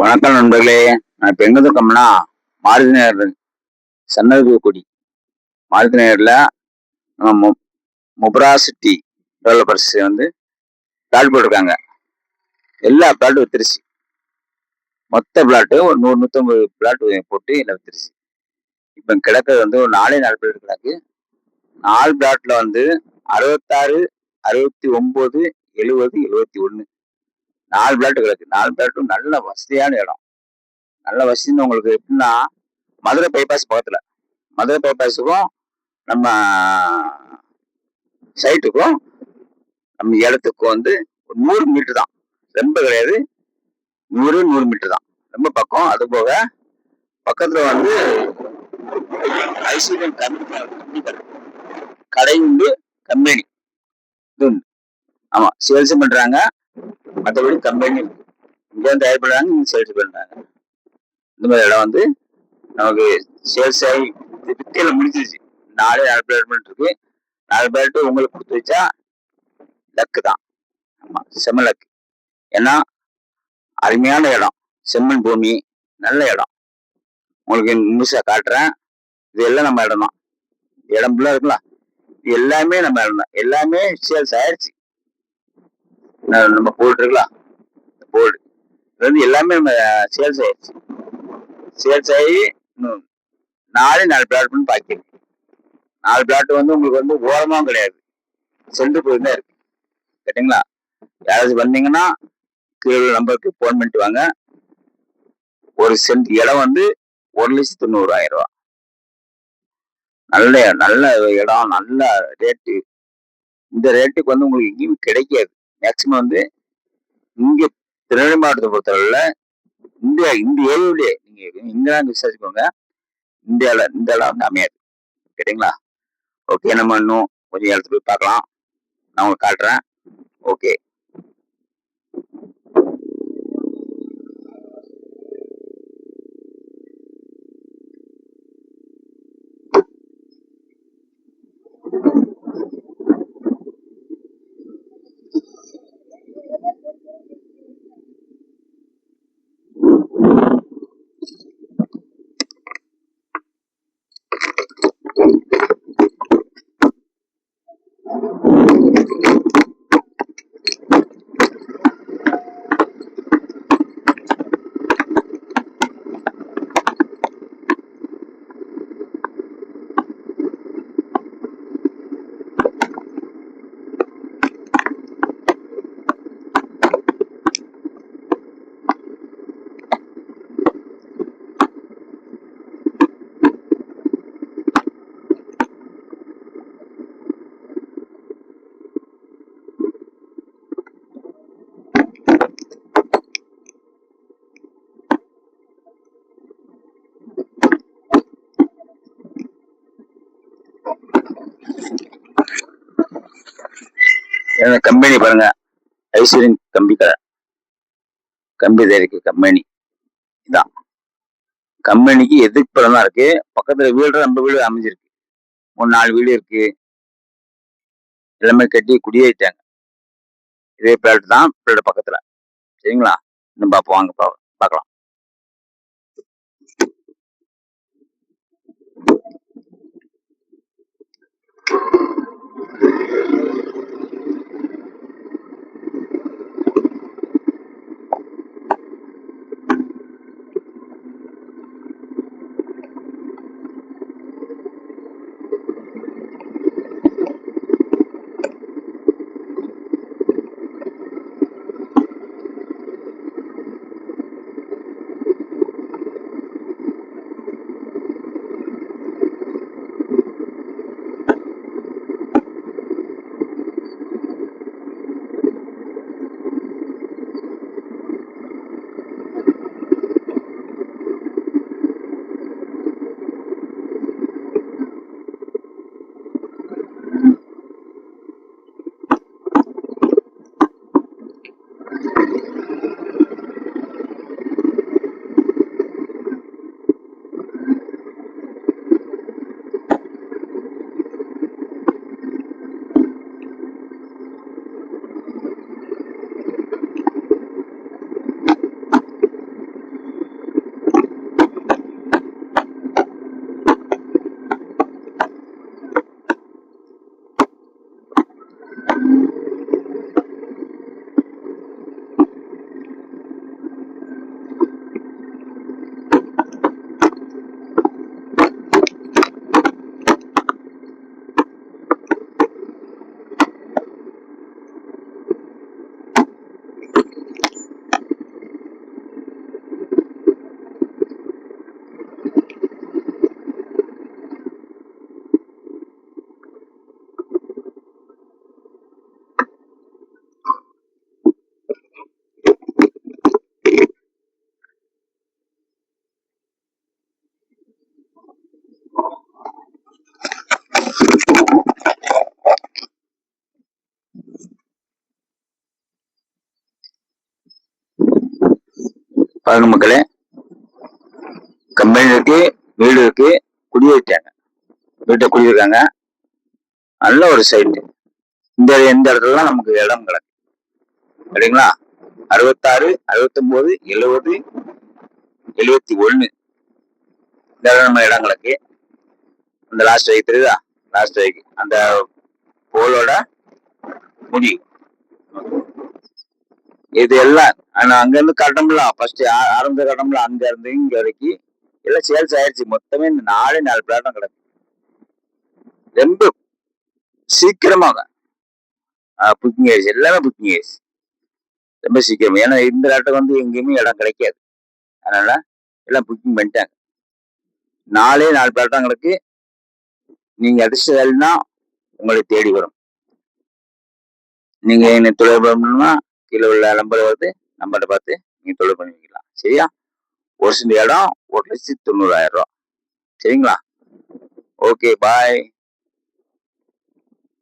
வணக்கம் நண்பர்களே. நான் இப்போ எங்க இருக்கோம்னா, மாருதி நகர் சன்னதிக்குடி மாருதி நகர்ல நம்ம மொபராசிட்டி டெவலப்பர்ஸ் வந்து பிளாட் போட்டிருக்காங்க. எல்லா பிளாட்டும் வித்துருச்சு. மொத்த பிளாட்டு ஒரு 100, 150 பிளாட் போட்டு எல்லாம் வித்துருச்சு. இப்போ கிடக்கிறது வந்து ஒரு 4 பிளாட் கிடக்கு. 4 பிளாட்ல வந்து 66, 69, 70, 71 4 பிளாட் கிடக்கு. 4 பிளாட்டும் நல்ல வசதியான இடம். நல்ல வசதின்னு உங்களுக்கு எப்படின்னா, மதுரை பைபாஸ் பக்கத்துல. மதுரை பைபாஸுக்கும் நம்ம சைட்டுக்கும் நம்ம இடத்துக்கும் வந்து ஒரு 100 மீட்டர் தான். ரொம்ப கிடையாது, 100 மீட்டர் தான். ரொம்ப பக்கம். அது போக பக்கத்துல வந்து ஐஸ்வர்யம் கடை உண்டு, கம்பெனி இது உண்டு. ஆமா, சேல்ஸும் பண்றாங்க, மற்றபடி கம்பெனி இங்க வந்து தயார் பண்றாங்க, இங்க சேல்ஸ் பண்றாங்க. இந்த மாதிரி இடம் வந்து நமக்கு சேல்ஸ் ஆகி வித்தியில முடிஞ்சிருச்சு. 4 அட்வர்டைஸ்மெண்ட் இருக்கு. 4 பேர்ட்டு உங்களுக்கு கொடுத்து வச்சா லக்கு தான். ஆமா, செம்ம லக்கு. ஏன்னா அருமையான இடம், செம்மண் பூமி, நல்ல இடம். உங்களுக்கு முழுசா காட்டுறேன். இது எல்லாம் நம்ம இடம் தான். இடம் ஃபுல்லா இருக்கலாம், இது எல்லாமே நம்ம இடம் தான். எல்லாமே சேல்ஸ் ஆயிடுச்சு. நம்ம போல்டு இருக்கலாம், போல்டு இது வந்து எல்லாமே நம்ம சேல்ஸ் ஆயிடுச்சு. சேல்ஸ் ஆகி 4 பிளாட் பாக்கி இருக்கு. 4 பிளாட் வந்து உங்களுக்கு வந்து ஓரமாவும் கிடையாது, சென்று போயிருந்தா இருக்கு. கேட்டீங்களா? யாராச்சும் வந்தீங்கன்னா கீழே நம்பருக்கு போன் பண்ணிட்டு வாங்க. ஒரு சென்ட் இடம் வந்து 1,90,000 ரூபா. நல்ல நல்ல இடம், நல்ல ரேட்டு. இந்த ரேட்டுக்கு வந்து உங்களுக்கு எங்கேயும் கிடைக்காது. மேக்சிமம் வந்து இங்க திருநெல்வேலி மாவட்டத்தை பொறுத்தவரையில இந்த ஏரியாவிலேயே நீங்க இங்கெல்லாம் விசாரிச்சுக்கோங்க, இந்த இடம் வந்து அமையாது. கேட்டீங்களா? ஓகே, நம்ம இன்னும் கொஞ்சம் இடத்துல போய் பார்க்கலாம். நான் உங்களுக்கு காட்டுறேன். ஓகே. கம்பெனி பாருங்க, ஐஸ்வர்யம் கம்பி கடை, கம்பி தயாரிக்க கம்பெனி இதான். கம்பெனிக்கு எதிர்ப்புறம் தான் இருக்கு. பக்கத்துல வீடு, நம்ம வீடு அமைஞ்சிருக்கு. 3-4 வீடு இருக்கு. எல்லாமே கட்டி குடியேறிட்டாங்க. இதே பிளாட் தான், பிளாட் பக்கத்துல. சரிங்களா? இன்னும் பார்ப்போம், வாங்க பார்க்கலாம். பாருங்க மக்களே, கம்பெனி இருக்கு, வீடு இருக்கு, குடியிருக்காங்க, வீட்டை குடியிருக்காங்க. நல்ல ஒரு சைட்டு. எந்த இடத்துலலாம் நமக்கு இடம் கிடக்கு சரிங்களா. 66, 69, 70, 71 இந்த நம்ம இடம் கிடக்கு. அந்த லாஸ்ட் வைக்கு தெரியுதா, லாஸ்ட் வைக்கு அந்த போலோட முடிவு. இது எல்லாம் அங்க இருந்து கட்டம்ல ஃபர்ஸ்ட் ஆரம்ப கட்டம்ல அங்க இருந்து இங்க வரைக்கும் எல்லாம் சேல்ஸ் ஆயிடுச்சு. மொத்தமே இந்த 4 பிளாட்டம் கிடக்கு. ரொம்ப சீக்கிரமாக புக்கிங் ஆயிடுச்சு, எல்லாமே புக்கிங் ஆயிடுச்சு ரொம்ப சீக்கிரம். ஏன்னா இந்த நாட்டை எங்கேயுமே இடம் கிடைக்காது, அதனால எல்லாம் புக்கிங் பண்ணிட்டாங்க. 4 பிளாட்டம் கிடக்கு. நீங்க அடிச்சதுனா உங்களை தேடி வரும். நீங்க என்ன தொடர்பு பண்ணணும்னா கீழே உள்ள நம்பர் வருது, நம்பரை பார்த்து நீங்க தொடர்பு பண்ணி வைக்கலாம். சரியா. ஒரு சில இடம் 1,90,000 ரூபா. சரிங்களா. ஓகே, பாய்.